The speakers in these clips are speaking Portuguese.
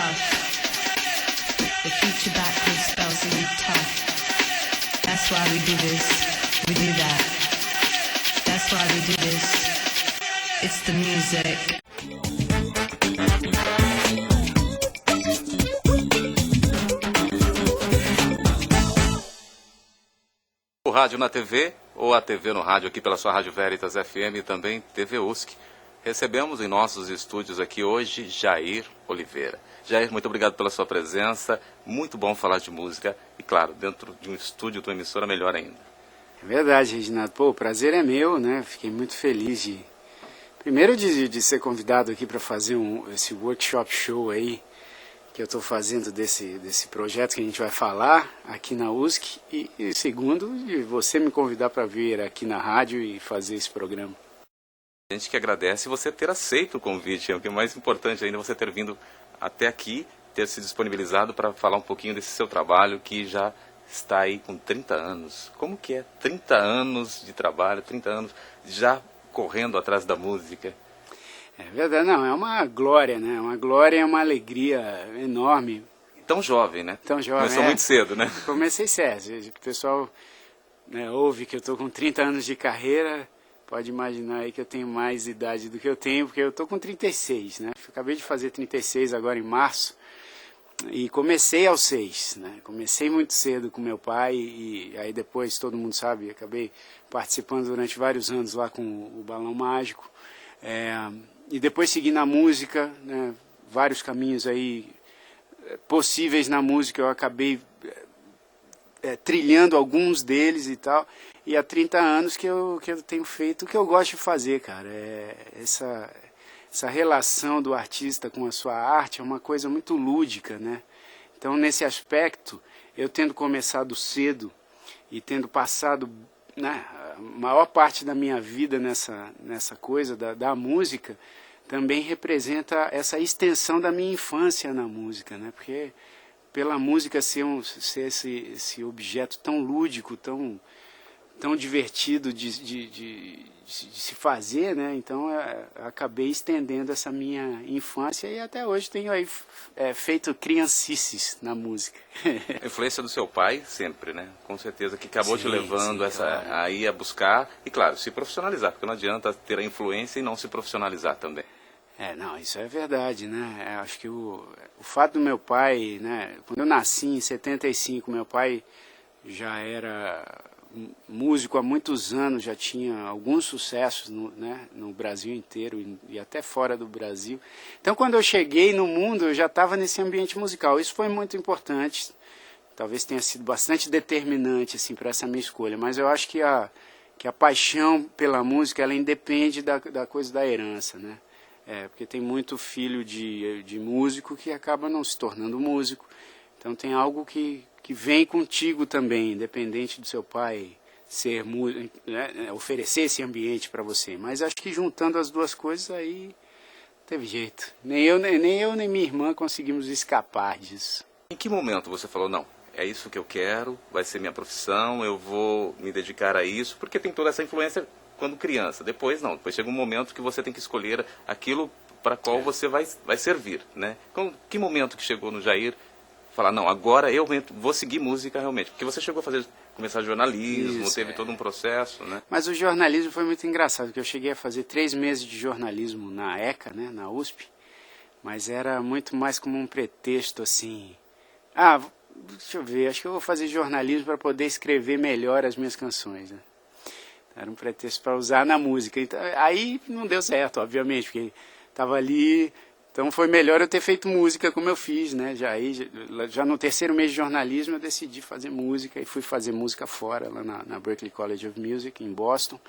tough. The future backwards spells are you tough. That's why we do this. We do that. That's why we do this. It's the music. O rádio na TV ou a TV no rádio aqui pela sua Rádio Veritas FM e também TV USC. Recebemos em nossos estúdios aqui hoje Jair Oliveira. Jair, muito obrigado pela sua presença. Muito bom falar de música e, claro, dentro de um estúdio de uma emissora, melhor ainda. É verdade, Reginaldo. Pô, o prazer é meu, né? Fiquei muito feliz primeiro de ser convidado aqui para fazer esse workshop show aí que eu estou fazendo desse projeto que a gente vai falar aqui na USC e segundo, de você me convidar para vir aqui na rádio e fazer esse programa. A gente que agradece você ter aceito o convite, o que é mais importante ainda, você ter vindo até aqui, ter se disponibilizado para falar um pouquinho desse seu trabalho que já está aí com 30 anos. Como que é 30 anos de trabalho, 30 anos já correndo atrás da música? É verdade, não, é uma glória, né? Uma glória, é uma alegria enorme. Tão jovem, né? Tão jovem. Começou muito cedo, né? Comecei cedo. O pessoal, né, ouve que eu estou com 30 anos de carreira, pode imaginar aí que eu tenho mais idade do que eu tenho, porque eu estou com 36, né? Acabei de fazer 36 agora em março e comecei aos 6, né? Comecei muito cedo com meu pai e aí depois, todo mundo sabe, acabei participando durante vários anos lá com o Balão Mágico. E depois segui na música, né, vários caminhos aí possíveis na música, eu acabei trilhando alguns deles e tal, e há 30 anos que eu tenho feito o que eu gosto de fazer, cara. Essa relação do artista com a sua arte é uma coisa muito lúdica, né? Então, nesse aspecto, eu tendo começado cedo e tendo passado, né, a maior parte da minha vida nessa coisa da música, também representa essa extensão da minha infância na música, né? Porque pela música ser esse objeto tão lúdico, tão divertido de se fazer, né? Então acabei estendendo essa minha infância e até hoje tenho aí feito criancices na música. A influência do seu pai sempre, né? Com certeza, que acabou te levando claro. Aí a buscar e, claro, se profissionalizar, porque não adianta ter a influência e não se profissionalizar também. Não, isso é verdade, né? Acho que o fato do meu pai, né? Quando eu nasci em 75, meu pai já era músico há muitos anos, já tinha alguns sucessos no Brasil inteiro e até fora do Brasil. Então, quando eu cheguei no mundo, eu já estava nesse ambiente musical. Isso foi muito importante, talvez tenha sido bastante determinante assim, para essa minha escolha, mas eu acho que a paixão pela música, ela independe da coisa da herança, né? Porque tem muito filho de músico que acaba não se tornando músico. Então tem algo que vem contigo também, independente do seu pai ser músico, né, oferecer esse ambiente para você. Mas acho que juntando as duas coisas aí teve jeito. Nem eu nem minha irmã conseguimos escapar disso. Em que momento você falou, não, é isso que eu quero, vai ser minha profissão, eu vou me dedicar a isso, porque tem toda essa influência quando criança. Depois não, depois chega um momento que você tem que escolher aquilo para qual você vai servir, né? Então, que momento que chegou no Jair falar, não, agora eu vou seguir música realmente? Porque você chegou a começar jornalismo, Isso, teve todo um processo, né? Mas o jornalismo foi muito engraçado, porque eu cheguei a fazer 3 meses de jornalismo na ECA, né, na USP, mas era muito mais como um pretexto, assim, deixa eu ver, acho que eu vou fazer jornalismo para poder escrever melhor as minhas canções, né? Era um pretexto para usar na música. Então, aí não deu certo, obviamente, porque estava ali. Então foi melhor eu ter feito música como eu fiz, né? Já no 3º mês de jornalismo eu decidi fazer música e fui fazer música fora, lá na Berklee College of Music, em Boston.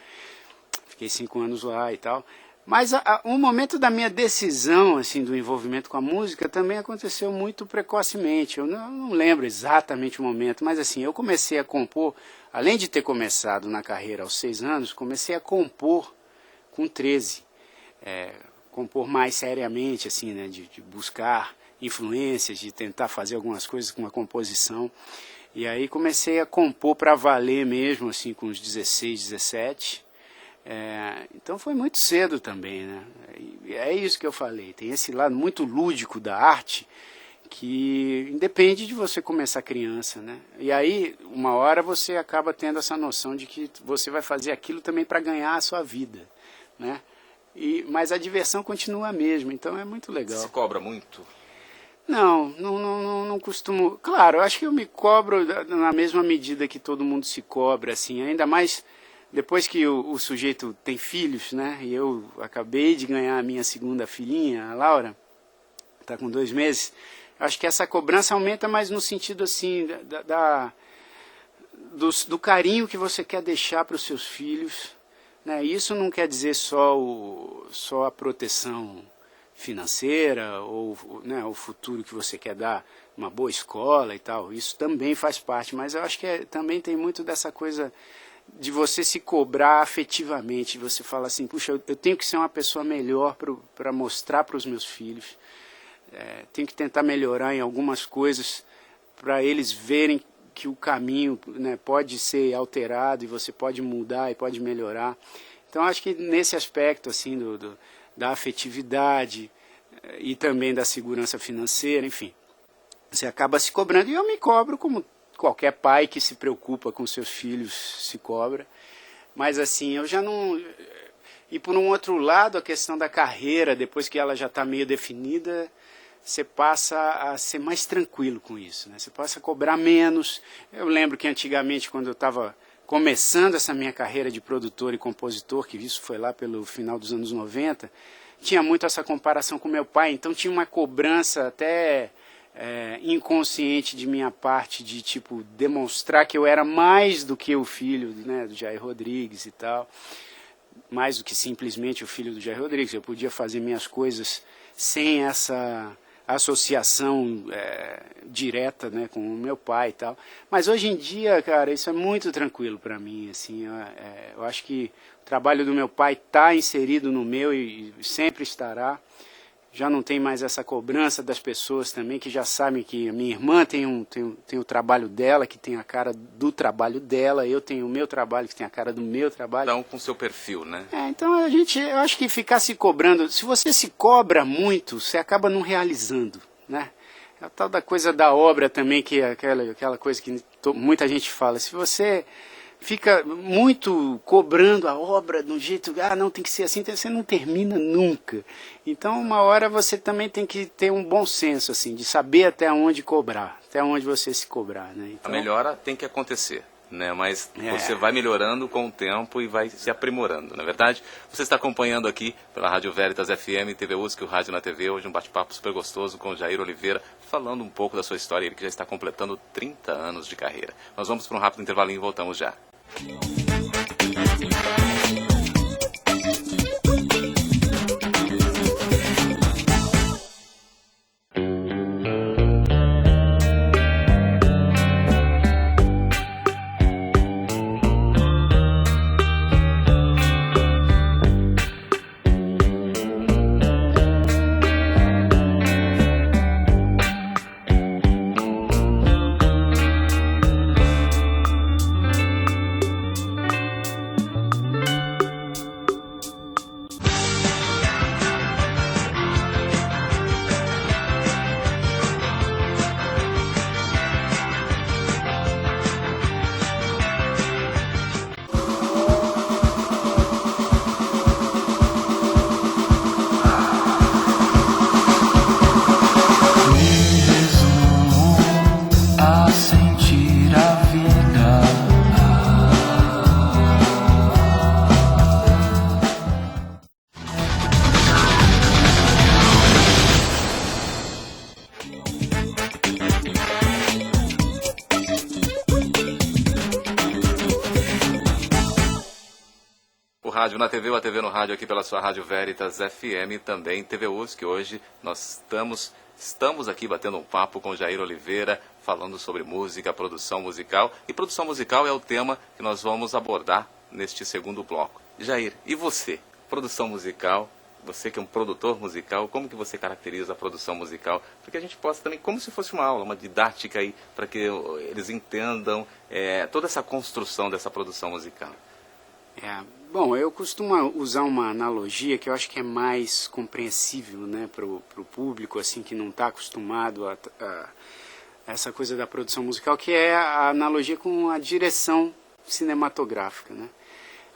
Fiquei 5 anos lá e tal. Mas um momento da minha decisão, assim, do envolvimento com a música também aconteceu muito precocemente. Eu não lembro exatamente o momento, mas assim, eu comecei a compor, além de ter começado na carreira aos 6 anos, comecei a compor com 13. Compor mais seriamente, assim, né, de buscar influências, de tentar fazer algumas coisas com a composição. E aí comecei a compor para valer mesmo, assim, com uns 16, 17. Então foi muito cedo também, né? E é isso que eu falei, tem esse lado muito lúdico da arte que independe de você começar criança, né? E aí, uma hora você acaba tendo essa noção de que você vai fazer aquilo também para ganhar a sua vida, né? Mas a diversão continua a mesma, então é muito legal. Se cobra muito? Não costumo. Claro, eu acho que eu me cobro na mesma medida que todo mundo se cobra, assim, ainda mais depois que o sujeito tem filhos, né? E eu acabei de ganhar a minha segunda filhinha, a Laura, está com 2 meses. Acho que essa cobrança aumenta mais no sentido assim do carinho que você quer deixar para os seus filhos, né? Isso não quer dizer só a proteção financeira ou, né, o futuro que você quer dar, uma boa escola e tal. Isso também faz parte, mas eu acho que também tem muito dessa coisa de você se cobrar afetivamente. Você fala assim, puxa, eu tenho que ser uma pessoa melhor para mostrar para os meus filhos. Tenho que tentar melhorar em algumas coisas para eles verem que o caminho, né, pode ser alterado e você pode mudar e pode melhorar. Então acho que nesse aspecto assim da afetividade e também da segurança financeira, enfim, você acaba se cobrando, e eu me cobro como qualquer pai que se preocupa com seus filhos se cobra, mas assim, eu já não... E por um outro lado, a questão da carreira, depois que ela já está meio definida, você passa a ser mais tranquilo com isso, né? Você passa a cobrar menos. Eu lembro que antigamente, quando eu estava começando essa minha carreira de produtor e compositor, que isso foi lá pelo final dos anos 90, tinha muito essa comparação com meu pai, então tinha uma cobrança até inconsciente de minha parte, de tipo demonstrar que eu era mais do que o filho, né, do Jair Rodrigues e tal, mais do que simplesmente o filho do Jair Rodrigues. Eu podia fazer minhas coisas sem essa associação direta, né, com o meu pai e tal. Mas hoje em dia, cara, isso é muito tranquilo para mim, assim. Eu acho que o trabalho do meu pai está inserido no meu e sempre estará. Já não tem mais essa cobrança das pessoas também, que já sabem que a minha irmã tem o trabalho dela, que tem a cara do trabalho dela, eu tenho o meu trabalho, que tem a cara do meu trabalho. Cada um com seu perfil, né? Então eu acho que ficar se cobrando, se você se cobra muito, você acaba não realizando, né? É a tal da coisa da obra também, que é aquela coisa que muita gente fala, se você fica muito cobrando a obra de um jeito, não, tem que ser assim, você não termina nunca. Então, uma hora você também tem que ter um bom senso, assim, de saber até onde cobrar, até onde você se cobrar, né? Então, a melhora tem que acontecer, né? Mas você vai melhorando com o tempo e vai se aprimorando, na verdade. Você está acompanhando aqui pela Rádio Veritas FM, TV USC, o Rádio na TV, hoje um bate-papo super gostoso com o Jair Oliveira, falando um pouco da sua história, ele que já está completando 30 anos de carreira. Nós vamos para um rápido intervalinho e voltamos já. Rádio na TV, ou a TV no rádio aqui pela sua Rádio Veritas FM, também TV USC. Hoje nós estamos aqui batendo um papo com Jair Oliveira, falando sobre música, produção musical. E produção musical é o tema que nós vamos abordar neste segundo bloco. Jair, e você? Produção musical, você que é um produtor musical, como que você caracteriza a produção musical? Para que a gente possa também, como se fosse uma aula, uma didática aí, para que eles entendam toda essa construção dessa produção musical. É, bom, eu costumo usar uma analogia que eu acho que é mais compreensível, né, para o público assim que não está acostumado a essa coisa da produção musical, que é a analogia com a direção cinematográfica, né?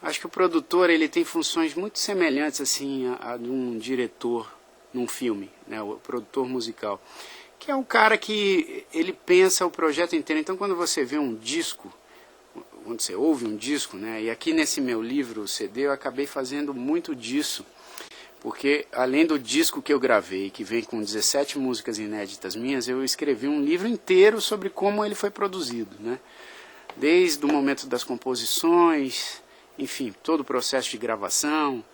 Acho que o produtor ele tem funções muito semelhantes assim a de um diretor num filme, né, o produtor musical, que é um cara que ele pensa o projeto inteiro. Então, quando você vê um disco, quando você ouve um disco, né, e aqui nesse meu livro, o CD, eu acabei fazendo muito disso, porque além do disco que eu gravei, que vem com 17 músicas inéditas minhas, eu escrevi um livro inteiro sobre como ele foi produzido, né? Desde o momento das composições, enfim, todo o processo de gravação,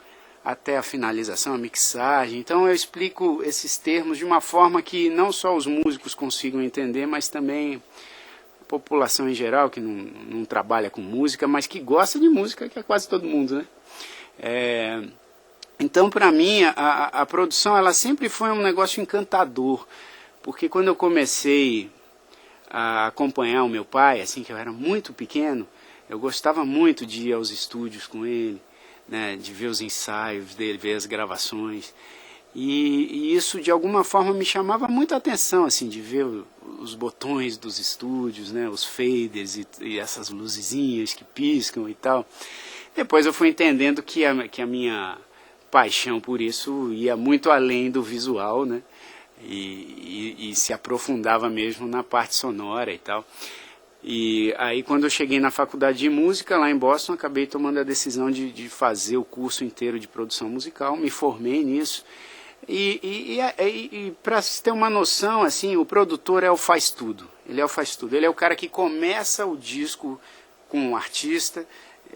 até a finalização, a mixagem. Então eu explico esses termos de uma forma que não só os músicos consigam entender, mas também a população em geral, que não trabalha com música, mas que gosta de música, que é quase todo mundo, né? Então, para mim, a produção ela sempre foi um negócio encantador, porque quando eu comecei a acompanhar o meu pai, assim que eu era muito pequeno, eu gostava muito de ir aos estúdios com ele, né, de ver os ensaios dele, ver as gravações, e isso de alguma forma me chamava muita atenção, assim, de ver os botões dos estúdios, né, os faders e essas luzezinhas que piscam e tal. Depois eu fui entendendo que a minha paixão por isso ia muito além do visual, né? E se aprofundava mesmo na parte sonora e tal. E aí quando eu cheguei na faculdade de música lá em Boston, acabei tomando a decisão de fazer o curso inteiro de produção musical, me formei nisso. E para se ter uma noção, assim, o produtor é o faz tudo. Ele é o faz tudo. Ele é o cara que começa o disco com o artista,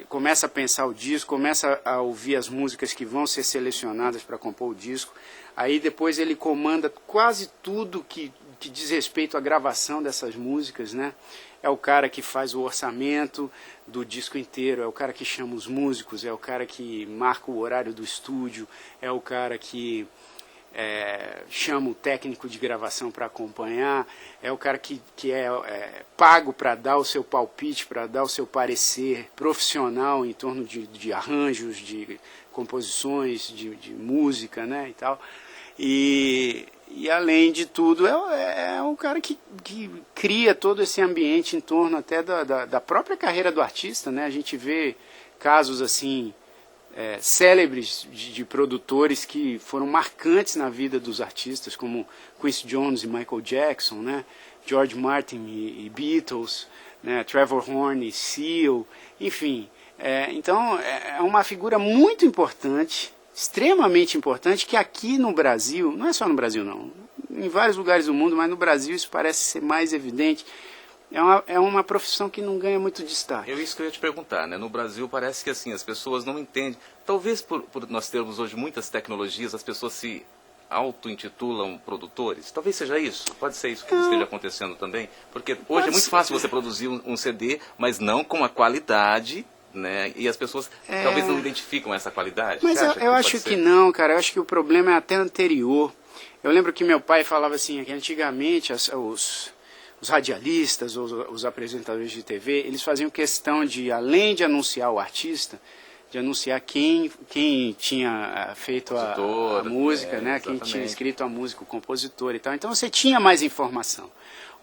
começa a pensar o disco, começa a ouvir as músicas que vão ser selecionadas para compor o disco. Aí depois ele comanda quase tudo que diz respeito à gravação dessas músicas, né? É o cara que faz o orçamento do disco inteiro, é o cara que chama os músicos, é o cara que marca o horário do estúdio, é o cara que chama o técnico de gravação para acompanhar, é o cara que é pago para dar o seu palpite, para dar o seu parecer profissional em torno de arranjos, de composições, de música, né, e tal. E além de tudo, é um cara que cria todo esse ambiente em torno até da própria carreira do artista, né? A gente vê casos assim, célebres de produtores que foram marcantes na vida dos artistas, como Quincy Jones e Michael Jackson, né? George Martin e Beatles, né? Trevor Horn e Seal, enfim. Então, é uma figura muito importante, extremamente importante, que aqui no Brasil, não é só no Brasil não, em vários lugares do mundo, mas no Brasil isso parece ser mais evidente. É uma profissão que não ganha muito destaque. Isso que eu ia te perguntar, né? No Brasil parece que assim, as pessoas não entendem. Talvez por nós termos hoje muitas tecnologias, as pessoas se auto-intitulam produtores. Talvez seja isso. Pode ser isso que esteja acontecendo também. Porque hoje é muito fácil você produzir um CD, mas não com a qualidade, né? E as pessoas talvez não identificam essa qualidade. Mas eu acho que não, cara. Eu acho que o problema é até anterior. Eu lembro que meu pai falava assim, que antigamente os radialistas, os apresentadores de TV, eles faziam questão de, além de anunciar o artista, de anunciar quem tinha feito a música, né? Quem tinha escrito a música, o compositor e tal. Então você tinha mais informação.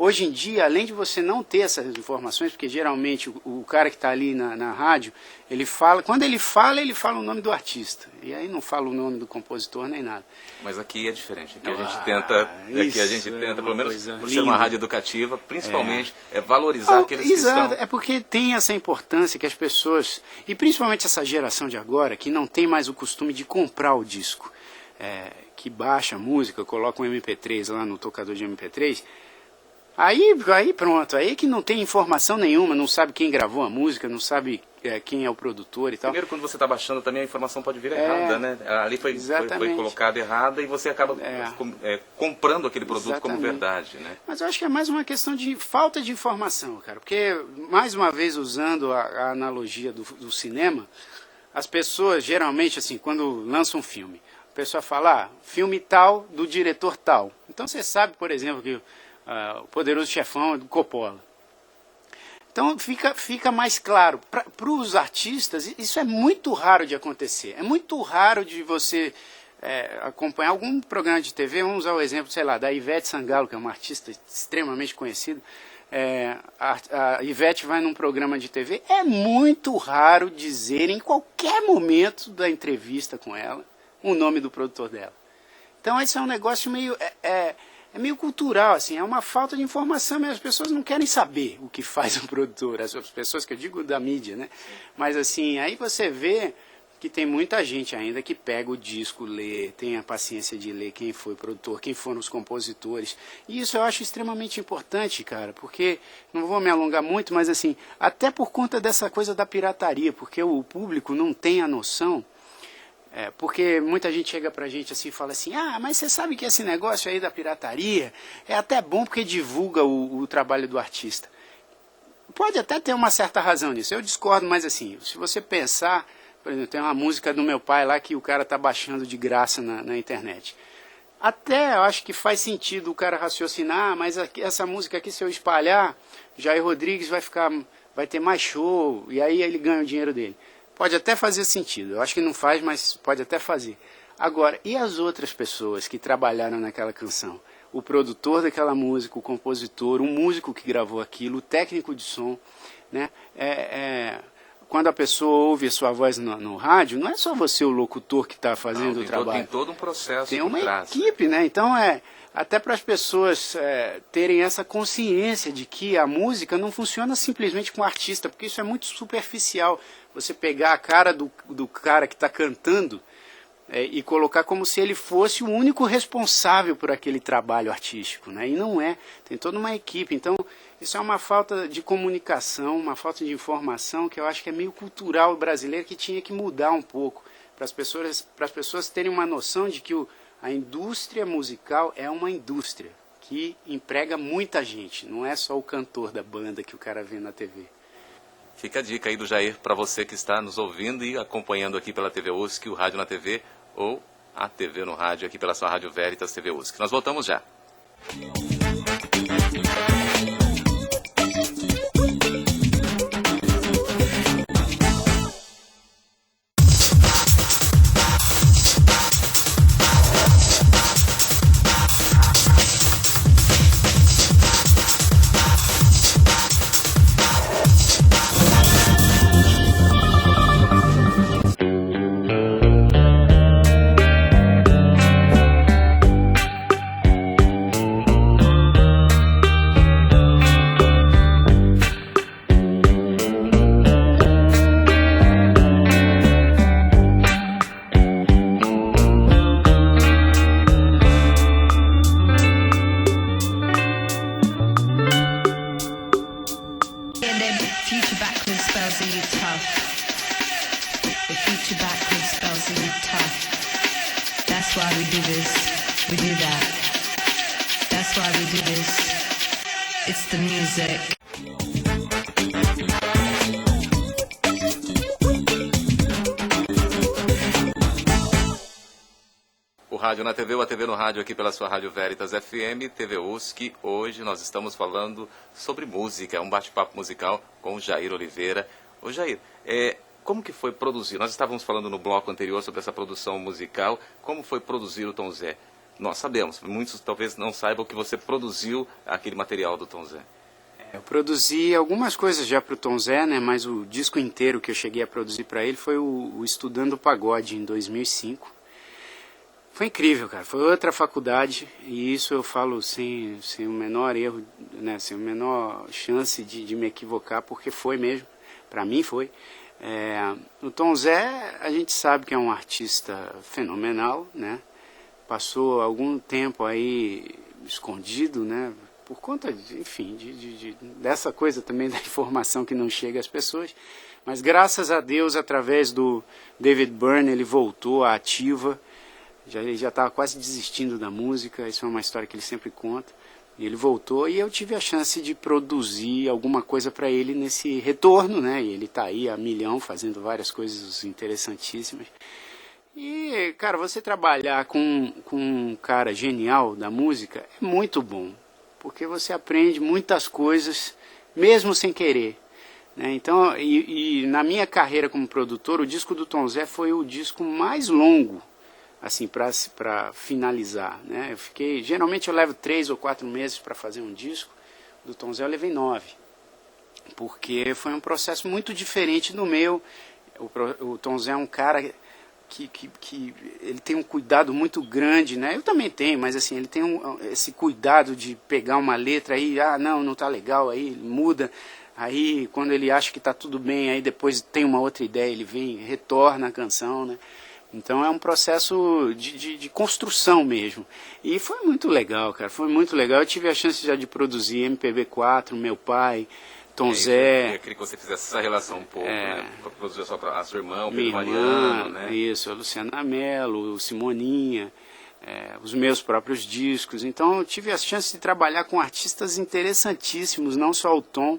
Hoje em dia, além de você não ter essas informações, porque geralmente o cara que está ali na rádio, ele fala, quando ele fala o nome do artista. E aí não fala o nome do compositor nem nada. Mas aqui é diferente. Aqui a gente tenta, pelo menos por ser uma rádio educativa, principalmente, valorizar aqueles que estão... É porque tem essa importância que as pessoas, e principalmente essa geração de agora, que não tem mais o costume de comprar o disco, que baixa a música, coloca um MP3 lá no tocador de MP3, aí pronto, aí que não tem informação nenhuma, não sabe quem gravou a música, não sabe quem é o produtor e tal. Primeiro, quando você está baixando também, a informação pode vir errada, né? Ali foi colocada errada e você acaba comprando aquele produto como verdade, né? Mas eu acho que é mais uma questão de falta de informação, cara. Porque, mais uma vez, usando a analogia do cinema, as pessoas, geralmente, assim, quando lançam um filme, a pessoa fala, filme tal, do diretor tal. Então você sabe, por exemplo, que o Poderoso Chefão é do Coppola. Então fica mais claro. Para os artistas, isso é muito raro de acontecer. É muito raro de você acompanhar algum programa de TV. Vamos usar o exemplo, sei lá, da Ivete Sangalo, que é uma artista extremamente conhecida. A Ivete vai num programa de TV. É muito raro dizer em qualquer momento da entrevista com ela o nome do produtor dela. Então esse é um negócio meio... É meio cultural, assim, é uma falta de informação, mas as pessoas não querem saber o que faz o produtor, as pessoas que eu digo da mídia, né? Mas assim, aí você vê que tem muita gente ainda que pega o disco, lê, tem a paciência de ler quem foi o produtor, quem foram os compositores. E isso eu acho extremamente importante, cara, porque, não vou me alongar muito, mas assim, até por conta dessa coisa da pirataria, porque o público não tem a noção. Porque muita gente chega pra gente assim e fala assim, mas você sabe que esse negócio aí da pirataria é até bom porque divulga o trabalho do artista. Pode até ter uma certa razão nisso, eu discordo, mas assim, se você pensar, por exemplo, tem uma música do meu pai lá que o cara tá baixando de graça na internet. Até eu acho que faz sentido o cara raciocinar, mas essa música aqui, se eu espalhar, Jair Rodrigues vai ter mais show, e aí ele ganha o dinheiro dele. Pode até fazer sentido, eu acho que não faz, mas pode até fazer. Agora, e as outras pessoas que trabalharam naquela canção? O produtor daquela música, o compositor, o músico que gravou aquilo, o técnico de som, né? Quando a pessoa ouve a sua voz no rádio, não é só você o locutor que está fazendo o trabalho. Tem todo um processo. Tem uma equipe, né? Então até para as pessoas terem essa consciência de que a música não funciona simplesmente com o artista, porque isso é muito superficial. Você pegar a cara do cara que está cantando e colocar como se ele fosse o único responsável por aquele trabalho artístico, né? E não é, tem toda uma equipe. Então isso é uma falta de comunicação, uma falta de informação que eu acho que é meio cultural brasileiro, que tinha que mudar um pouco, para as pessoas terem uma noção de que a indústria musical é uma indústria que emprega muita gente, não é só o cantor da banda que o cara vê na TV. Fica a dica aí do Jair para você que está nos ouvindo e acompanhando aqui pela TV USC, o Rádio na TV ou a TV no rádio aqui pela sua Rádio Veritas TV USC. Nós voltamos já. That's why we do this, we do that. That's why we do this. It's the music. O Rádio na TV ou a TV no rádio aqui pela sua Rádio Veritas FM, TV USC. Hoje nós estamos falando sobre música, é um bate-papo musical com o Jair Oliveira. Ô Jair, como que foi produzir? Nós estávamos falando no bloco anterior sobre essa produção musical. Como foi produzir o Tom Zé? Nós sabemos, muitos talvez não saibam que você produziu aquele material do Tom Zé. Eu produzi algumas coisas já para o Tom Zé, né? Mas o disco inteiro que eu cheguei a produzir para ele foi o Estudando Pagode, em 2005. Foi incrível, cara. Foi outra faculdade, e isso eu falo sem o menor erro, né? Sem a menor chance de me equivocar, porque foi mesmo. Para mim foi. O Tom Zé, a gente sabe que é um artista fenomenal, né? Passou algum tempo aí escondido, né? Por conta, enfim, dessa coisa também da informação que não chega às pessoas. Mas graças a Deus, através do David Byrne, ele voltou à ativa. Ele já estava quase desistindo da música, isso é uma história que ele sempre conta. E ele voltou e eu tive a chance de produzir alguma coisa para ele nesse retorno, né? E ele está aí a milhão fazendo várias coisas interessantíssimas. E, cara, você trabalhar com um cara genial da música é muito bom, porque você aprende muitas coisas mesmo sem querer. Né? Então, e na minha carreira como produtor, o disco do Tom Zé foi o disco mais longo, assim, para finalizar. Né? Geralmente eu levo 3 ou 4 meses para fazer um disco, do Tom Zé eu levei 9, porque foi um processo muito diferente do meu. O Tom Zé é um cara que ele tem um cuidado muito grande, né? Eu também tenho, mas assim, ele tem esse cuidado de pegar uma letra aí, não tá legal, aí muda, aí quando ele acha que tá tudo bem, aí depois tem uma outra ideia, ele vem, retorna a canção, né? Então é um processo de construção mesmo. E foi muito legal, cara, foi muito legal. Eu tive a chance já de produzir MPB4, meu pai, Tom Zé. Eu queria que você fizesse essa relação um pouco, né? Para produzir só para a sua irmã, o Pedro Minha Mariano, irmã, né? isso, a Luciana Mello, o Simoninha, os meus próprios discos. Então eu tive a chance de trabalhar com artistas interessantíssimos, não só o Tom.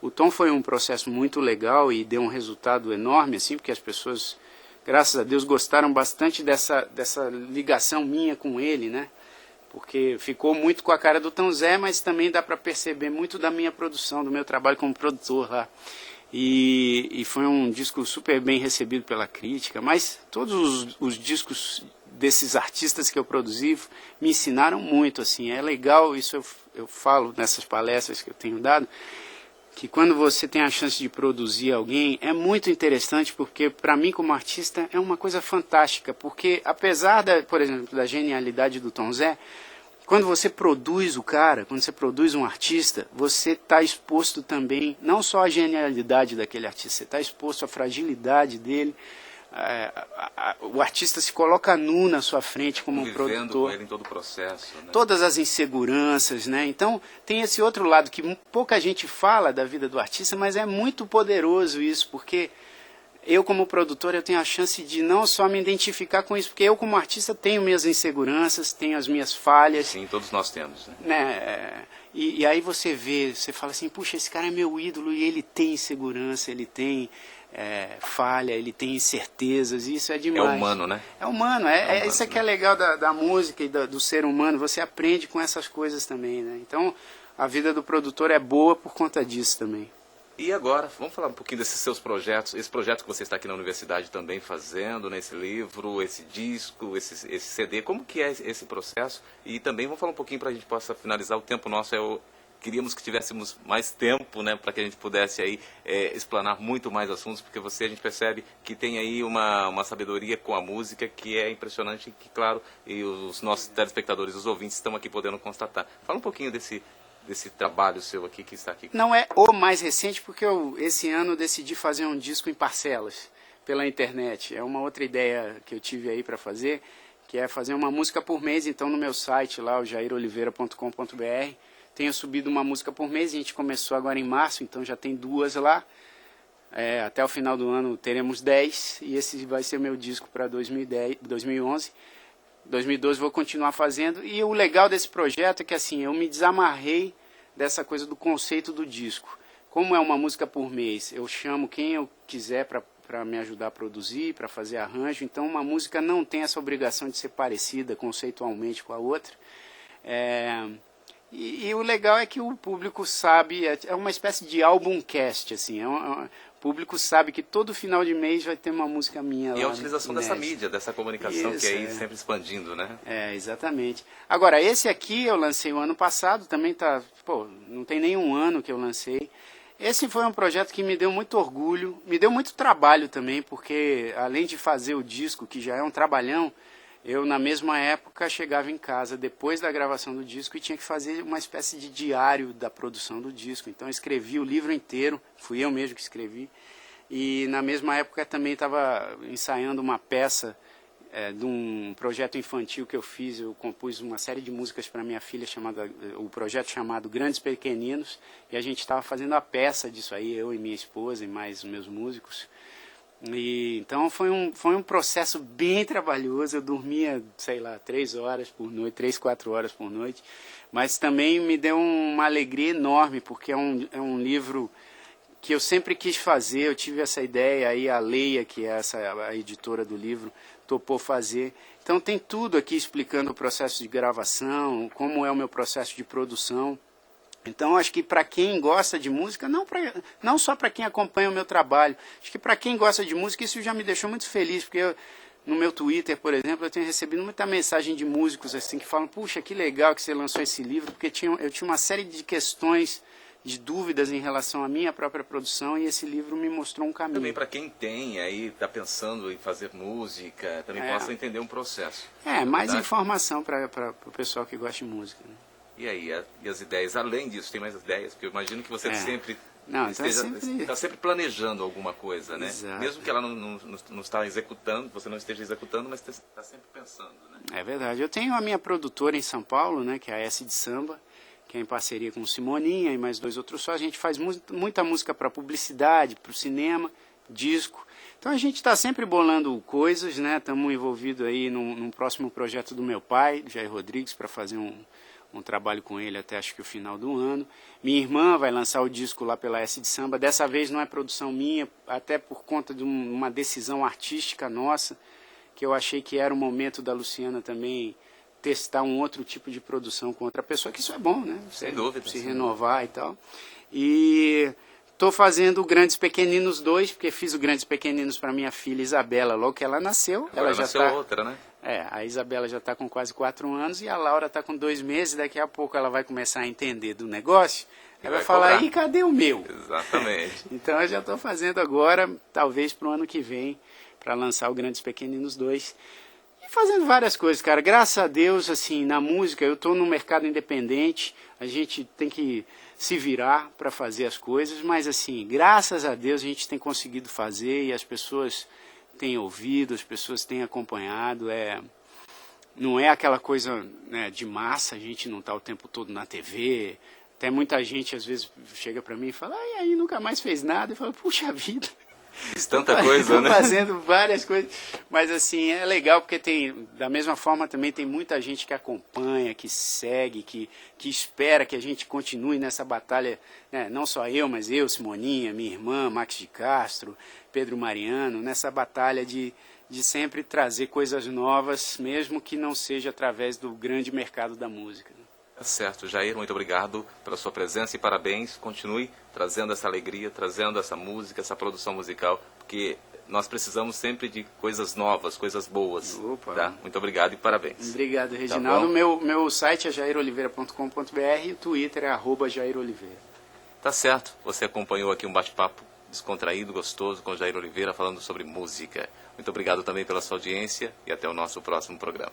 O Tom foi um processo muito legal e deu um resultado enorme, assim, porque as pessoas, graças a Deus, gostaram bastante dessa ligação minha com ele, né? Porque ficou muito com a cara do Tom Zé, mas também dá para perceber muito da minha produção, do meu trabalho como produtor lá. E foi um disco super bem recebido pela crítica, mas todos os discos desses artistas que eu produzi me ensinaram muito, assim. É legal, isso eu falo nessas palestras que eu tenho dado, que quando você tem a chance de produzir alguém, é muito interessante, porque para mim como artista é uma coisa fantástica, porque apesar, por exemplo, da genialidade do Tom Zé, quando você produz o cara, quando você produz um artista, você está exposto também, não só à genialidade daquele artista, você está exposto à fragilidade dele. O artista se coloca nu na sua frente como um produtor. Com ele em todo o processo, né? Todas as inseguranças, né? Então tem esse outro lado que pouca gente fala da vida do artista, mas é muito poderoso isso, porque eu como produtor eu tenho a chance de não só me identificar com isso, porque eu como artista tenho minhas inseguranças, tenho as minhas falhas. Sim, todos nós temos, né? Né? E aí você vê, você fala assim, puxa, esse cara é meu ídolo e ele tem insegurança, ele tem falha, ele tem incertezas, e isso é demais. É humano, né? É humano, humano, isso é que é legal da música e do ser humano, você aprende com essas coisas também, né? Então a vida do produtor é boa por conta disso também. E agora, vamos falar um pouquinho desses seus projetos, esse projeto que você está aqui na universidade também fazendo, né, esse livro, esse disco, esse CD, como que é esse processo? E também vamos falar um pouquinho para a gente possa finalizar o tempo nosso, queríamos que tivéssemos mais tempo, né, para que a gente pudesse aí explanar muito mais assuntos, porque a gente percebe que tem aí uma sabedoria com a música que é impressionante e que, claro, e os nossos telespectadores, os ouvintes estão aqui podendo constatar. Fala um pouquinho desse trabalho seu aqui que está aqui. Não é o mais recente, porque eu esse ano decidi fazer um disco em parcelas pela internet. É uma outra ideia que eu tive aí para fazer, que é fazer uma música por mês. Então no meu site lá, o jairoliveira.com.br, tenho subido uma música por mês. A gente começou agora em março, então já tem 2 lá. Até o final do ano teremos 10, e esse vai ser meu disco para 2011. 2012 vou continuar fazendo, e o legal desse projeto é que assim, eu me desamarrei dessa coisa do conceito do disco. Como é uma música por mês, eu chamo quem eu quiser para me ajudar a produzir, para fazer arranjo, então uma música não tem essa obrigação de ser parecida conceitualmente com a outra. E o legal é que o público sabe, é uma espécie de álbum cast, assim, o público sabe que todo final de mês vai ter uma música minha lá. E a utilização dessa mídia, dessa comunicação isso, que é aí sempre expandindo, né? Exatamente. Agora, esse aqui eu lancei o ano passado, também não tem nem um ano que eu lancei. Esse foi um projeto que me deu muito orgulho, me deu muito trabalho também, porque além de fazer o disco, que já é um trabalhão, eu na mesma época chegava em casa depois da gravação do disco e tinha que fazer uma espécie de diário da produção do disco. Então eu escrevi o livro inteiro, fui eu mesmo que escrevi. E na mesma época também estava ensaiando uma peça de um projeto infantil que eu fiz. Eu compus uma série de músicas para minha filha, o projeto chamado Grandes Pequeninos, e a gente estava fazendo a peça disso aí, eu e minha esposa e mais meus músicos. Então foi um processo bem trabalhoso. Eu dormia, 3 horas por noite, 3, 4 horas por noite, mas também me deu uma alegria enorme, porque é um livro que eu sempre quis fazer. Eu tive essa ideia, aí a Leia, que é a editora do livro, topou fazer. Então tem tudo aqui explicando o processo de gravação, como é o meu processo de produção. Então, acho que para quem gosta de música, não só para quem acompanha o meu trabalho, acho que para quem gosta de música, isso já me deixou muito feliz, porque no meu Twitter, por exemplo, eu tenho recebido muita mensagem de músicos assim que falam: puxa, que legal que você lançou esse livro, porque eu tinha uma série de questões, de dúvidas em relação à minha própria produção, e esse livro me mostrou um caminho. Também para quem tem aí, está pensando em fazer música, também possa entender um processo. Mais verdade? Informação para o pessoal que gosta de música, né? E aí, e as ideias? Além disso, tem mais ideias? Porque eu imagino que você sempre está sempre planejando alguma coisa, né? Exato. Mesmo que ela não está executando, você não esteja executando, mas está sempre pensando, né? É verdade. Eu tenho a minha produtora em São Paulo, né, que é a S de Samba, que é em parceria com o Simoninha e mais 2 outros só. A gente faz muita música para publicidade, para o cinema, disco. Então a gente está sempre bolando coisas, né? Estamos envolvidos aí num próximo projeto do meu pai, Jair Rodrigues, para fazer um trabalho com ele até acho que o final do ano. Minha irmã vai lançar o disco lá pela S de Samba. Dessa vez não é produção minha, até por conta de uma decisão artística nossa, que eu achei que era o momento da Luciana também testar um outro tipo de produção com outra pessoa, que isso é bom, né? Sem dúvida. Se renovar e tal. E estou fazendo o Grandes Pequeninos 2, porque fiz o Grandes Pequeninos para minha filha Isabela logo que ela nasceu. Agora ela já nasceu outra, né? A Isabela já está com quase 4 anos e a Laura está com 2 meses. Daqui a pouco ela vai começar a entender do negócio. Ela vai falar: ih, cadê o meu? Exatamente. Então eu já estou fazendo agora, talvez para o ano que vem, para lançar o Grandes Pequeninos 2. E fazendo várias coisas, cara. Graças a Deus, assim, na música, eu estou no mercado independente. A gente tem que se virar para fazer as coisas. Mas, assim, graças a Deus a gente tem conseguido fazer e as pessoas têm ouvido, as pessoas têm acompanhado. Não é aquela coisa, né, de massa, a gente não está o tempo todo na TV. Até muita gente, às vezes, chega para mim e fala: e aí, nunca mais fez nada. Eu falo: puxa vida. Fiz tanta coisa, né? Fazendo várias coisas. Mas, assim, é legal porque da mesma forma, também tem muita gente que acompanha, que segue, que espera que a gente continue nessa batalha, né? Não só eu, mas eu, Simoninha, minha irmã, Max de Castro, Pedro Mariano, nessa batalha de sempre trazer coisas novas, mesmo que não seja através do grande mercado da música. Tá certo, Jair, muito obrigado pela sua presença e parabéns. Continue trazendo essa alegria, trazendo essa música, essa produção musical, porque nós precisamos sempre de coisas novas, coisas boas. Opa. Tá? Muito obrigado e parabéns. Obrigado, Reginaldo. Tá, meu site é jairoliveira.com.br e o Twitter é @jairoliveira. Tá certo, você acompanhou aqui um bate-papo descontraído, gostoso com Jair Oliveira falando sobre música. Muito obrigado também pela sua audiência e até o nosso próximo programa.